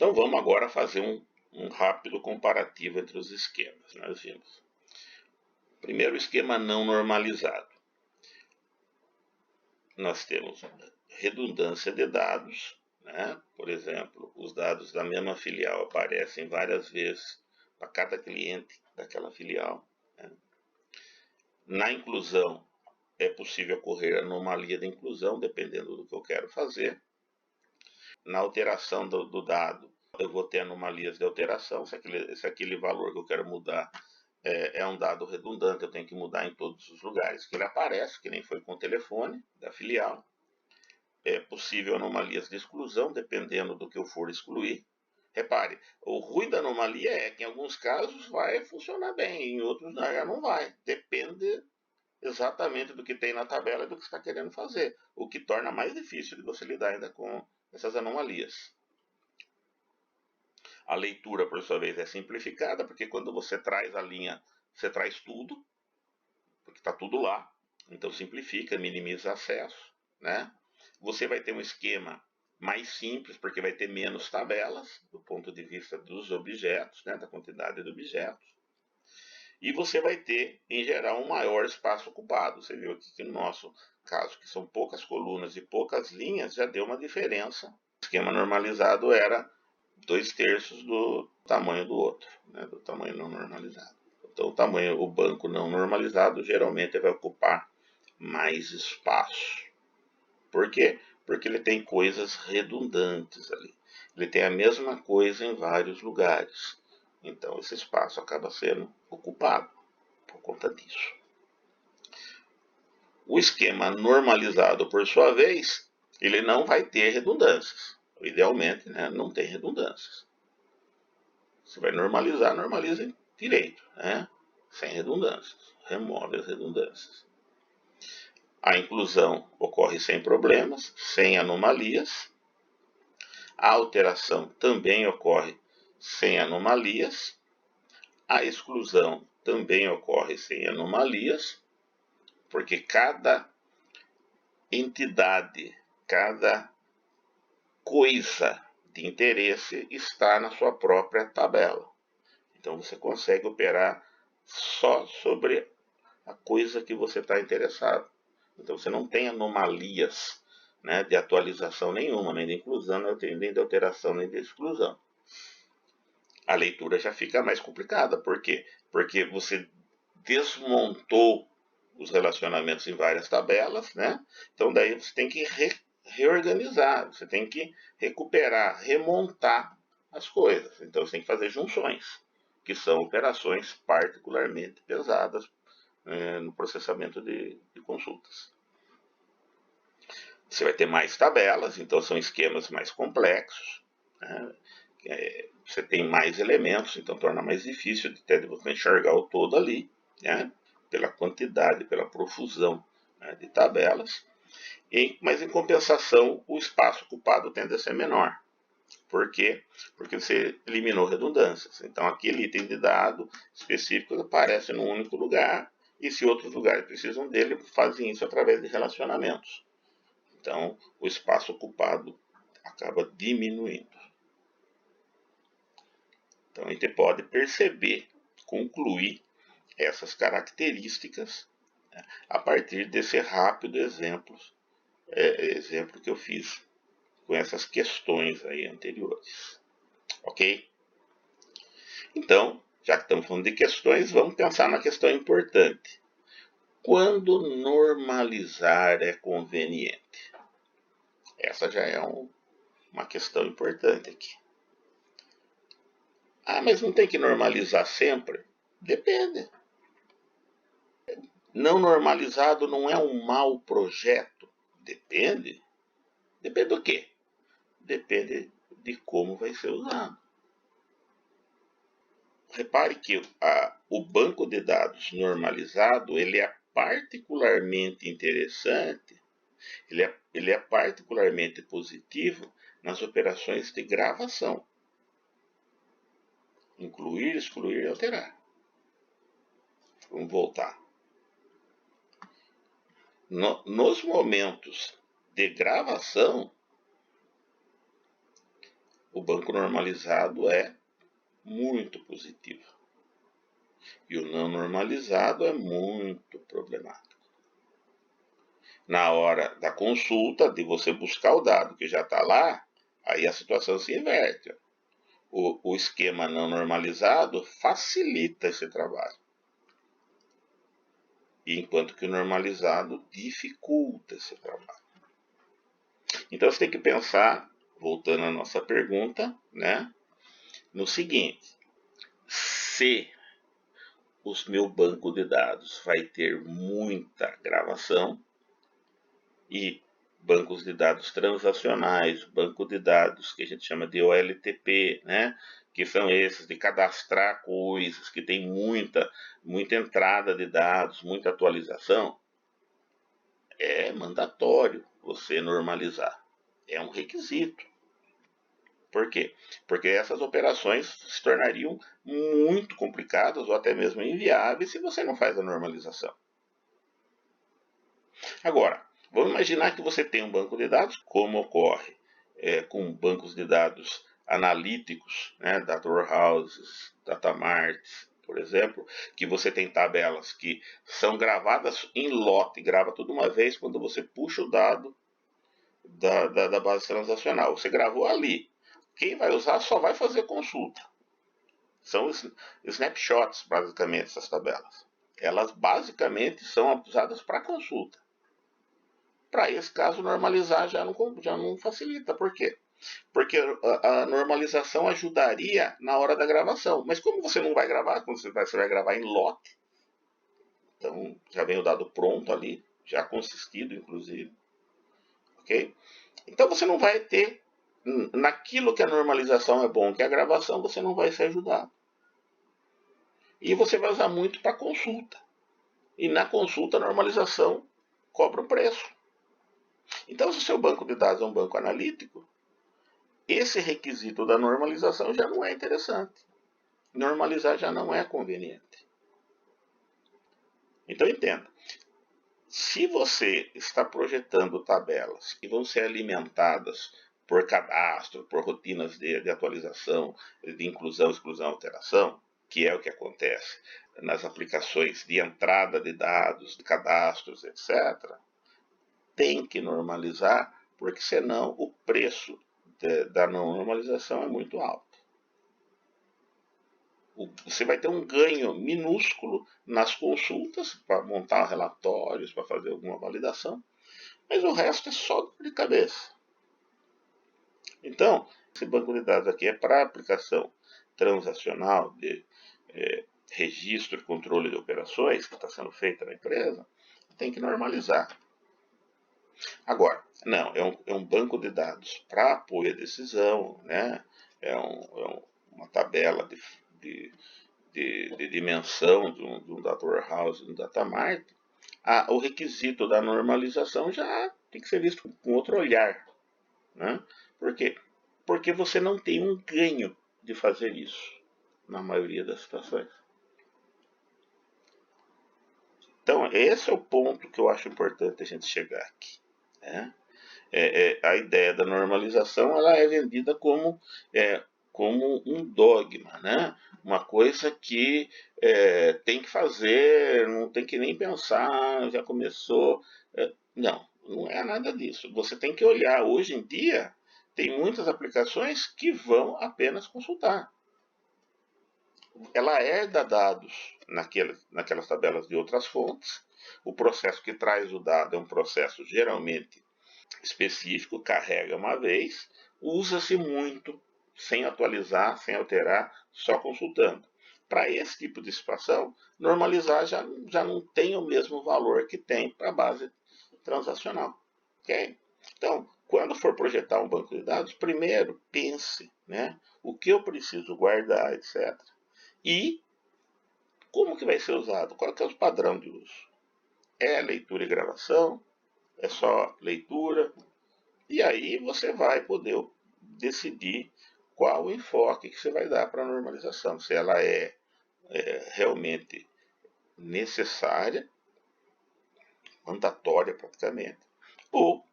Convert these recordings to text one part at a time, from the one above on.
Então vamos agora fazer um rápido comparativo entre os esquemas. Nós vimos. Primeiro esquema não normalizado. Nós temos redundância de dados, né? Por exemplo, os dados da mesma filial aparecem várias vezes para cada cliente daquela filial, né? Na inclusão, é possível ocorrer anomalia de inclusão, dependendo do que eu quero fazer. Na alteração do dado, eu vou ter anomalias de alteração. Se aquele valor que eu quero mudar é um dado redundante, eu tenho que mudar em todos os lugares que ele aparece, que nem foi com o telefone da filial. É possível anomalias de exclusão, dependendo do que eu for excluir. Repare, o ruim da anomalia é que em alguns casos vai funcionar bem, em outros já não vai. Depende exatamente do que tem na tabela e do que você está querendo fazer, o que torna mais difícil de você lidar ainda com essas anomalias. A leitura, por sua vez, é simplificada, porque quando você traz a linha, você traz tudo, porque está tudo lá. Então simplifica, minimiza acesso, né? Você vai ter um esquema mais simples, porque vai ter menos tabelas, do ponto de vista dos objetos, né? Da quantidade de objetos. E você vai ter, em geral, um maior espaço ocupado. Você viu aqui que no nosso caso, que são poucas colunas e poucas linhas, já deu uma diferença. O esquema normalizado era 2/3 do tamanho do outro, né, do tamanho não normalizado. Então o banco não normalizado geralmente vai ocupar mais espaço. Por quê? Porque ele tem coisas redundantes ali. Ele tem a mesma coisa em vários lugares. Então esse espaço acaba sendo ocupado por conta disso. O esquema normalizado, por sua vez, ele não vai ter redundâncias. Idealmente, né, não tem redundâncias. Você vai normalizar, normaliza direito, né? Sem redundâncias. Remove as redundâncias. A inclusão ocorre sem problemas, sem anomalias. A alteração também ocorre sem anomalias. A exclusão também ocorre sem anomalias, porque cada entidade, cada coisa de interesse está na sua própria tabela. Então você consegue operar só sobre a coisa que você está interessado. Então você não tem anomalias, né, de atualização nenhuma, nem de inclusão, nem de alteração, nem de exclusão. A leitura já fica mais complicada. Por quê? Porque você desmontou os relacionamentos em várias tabelas, né? Então daí você tem que reorganizar, você tem que recuperar, remontar as coisas. Então você tem que fazer junções, que são operações particularmente pesadas no processamento de consultas. Você vai ter mais tabelas, então são esquemas mais complexos, né? Você tem mais elementos, então torna mais difícil até de você enxergar o todo ali, né? Pela quantidade, pela profusão, né, de tabelas. Mas em compensação, o espaço ocupado tende a ser menor. Por quê? Porque você eliminou redundâncias. Então aquele item de dado específico aparece num único lugar, e se outros lugares precisam dele, fazem isso através de relacionamentos. Então o espaço ocupado acaba diminuindo. Então a gente pode perceber, concluir essas características, né, a partir desse rápido exemplo que eu fiz com essas questões aí anteriores. Ok? Então, já que estamos falando de questões, vamos pensar na questão importante. Quando normalizar é conveniente? Essa já é uma questão importante aqui. Ah, mas não tem que normalizar sempre? Depende. Não normalizado não é um mau projeto? Depende. Depende do quê? Depende de como vai ser usado. Repare que o banco de dados normalizado ele é particularmente interessante, ele é particularmente positivo nas operações de gravação. Incluir, excluir e alterar. Vamos voltar. Nos momentos de gravação, o banco normalizado é muito positivo. E o não normalizado é muito problemático. Na hora da consulta, de você buscar o dado que já está lá, aí a situação se inverte. O esquema não normalizado facilita esse trabalho, enquanto que o normalizado dificulta esse trabalho. Então você tem que pensar, voltando à nossa pergunta, né, no seguinte: se o meu banco de dados vai ter muita gravação, e bancos de dados transacionais, banco de dados que a gente chama de OLTP, né? Que são esses de cadastrar coisas, que tem muita entrada de dados, muita atualização, é mandatório você normalizar. É um requisito. Por quê? Porque essas operações se tornariam muito complicadas ou até mesmo inviáveis se você não faz a normalização. Agora, vamos imaginar que você tem um banco de dados, como ocorre com bancos de dados analíticos, né, data warehouses, data marts, por exemplo, que você tem tabelas que são gravadas em lote, grava tudo uma vez quando você puxa o dado da base transacional. Você gravou ali. Quem vai usar só vai fazer consulta. São snapshots, basicamente, essas tabelas. Elas basicamente são usadas para consulta. Para esse caso, normalizar já não facilita. Por quê? Porque a normalização ajudaria na hora da gravação. Mas como você não vai gravar, quando você vai gravar em lote, então já vem o dado pronto ali, já consistido, inclusive. Ok? Então você não vai ter, naquilo que a normalização é bom, que a gravação, você não vai ser ajudado. E você vai usar muito para consulta. E na consulta, a normalização cobra um preço. Então, se o seu banco de dados é um banco analítico, esse requisito da normalização já não é interessante. Normalizar já não é conveniente. Então, entenda. Se você está projetando tabelas que vão ser alimentadas por cadastro, por rotinas de atualização, de inclusão, exclusão, alteração, que é o que acontece nas aplicações de entrada de dados, de cadastros, etc., tem que normalizar, porque senão o preço da não normalização é muito alto. Você vai ter um ganho minúsculo nas consultas, para montar relatórios, para fazer alguma validação, mas o resto é só dor de cabeça. Então, esse banco de dados aqui é para aplicação transacional de registro e controle de operações que está sendo feita na empresa, tem que normalizar. Agora, não, é um banco de dados para apoio à decisão, né? Uma tabela de dimensão de um data warehouse, de um data mart. O requisito da normalização já tem que ser visto com outro olhar, né? Por quê? Porque você não tem um ganho de fazer isso, na maioria das situações. Então, esse é o ponto que eu acho importante a gente chegar aqui, né? A ideia da normalização ela é vendida como um dogma, né? Uma coisa que tem que fazer, não tem que nem pensar, já começou. Não é nada disso. Você tem que olhar. Hoje em dia, tem muitas aplicações que vão apenas consultar. Ela herda dados naquelas tabelas de outras fontes. O processo que traz o dado é um processo geralmente específico, carrega uma vez, usa-se muito, sem atualizar, sem alterar, só consultando. Para esse tipo de situação, normalizar já não tem o mesmo valor que tem para a base transacional. Okay? Então, quando for projetar um banco de dados, primeiro pense, né, o que eu preciso guardar, etc. E como que vai ser usado? Qual que é o padrão de uso? É leitura e gravação? É só leitura? E aí você vai poder decidir qual o enfoque que você vai dar para a normalização. Se ela é realmente necessária, mandatória praticamente, ou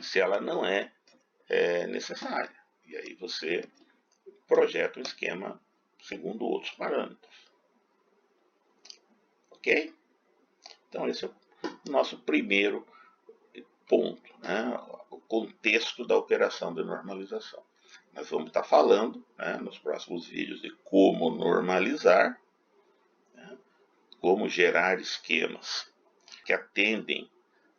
se ela não é necessária. E aí você projeta o esquema segundo outros parâmetros. Ok? Então esse é o nosso primeiro ponto, né? O contexto da operação de normalização. Nós vamos estar falando, né, nos próximos vídeos de como normalizar, né, como gerar esquemas que atendem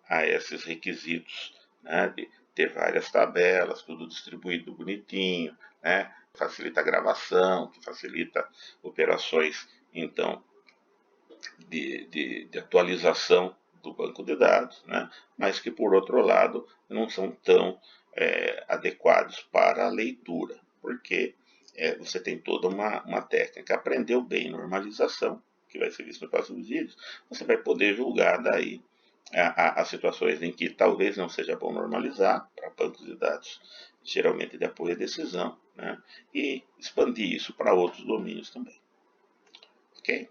a esses requisitos, né, de ter várias tabelas, tudo distribuído bonitinho, né, facilita a gravação, que facilita operações, então, de atualização do banco de dados, né, mas que, por outro lado, não são tão adequados para a leitura, porque você tem toda uma técnica. Aprendeu bem normalização, que vai ser visto nos próximos vídeos, você vai poder julgar daí as situações em que talvez não seja bom normalizar para bancos de dados, geralmente de apoio à decisão, né, e expandir isso para outros domínios também. Ok?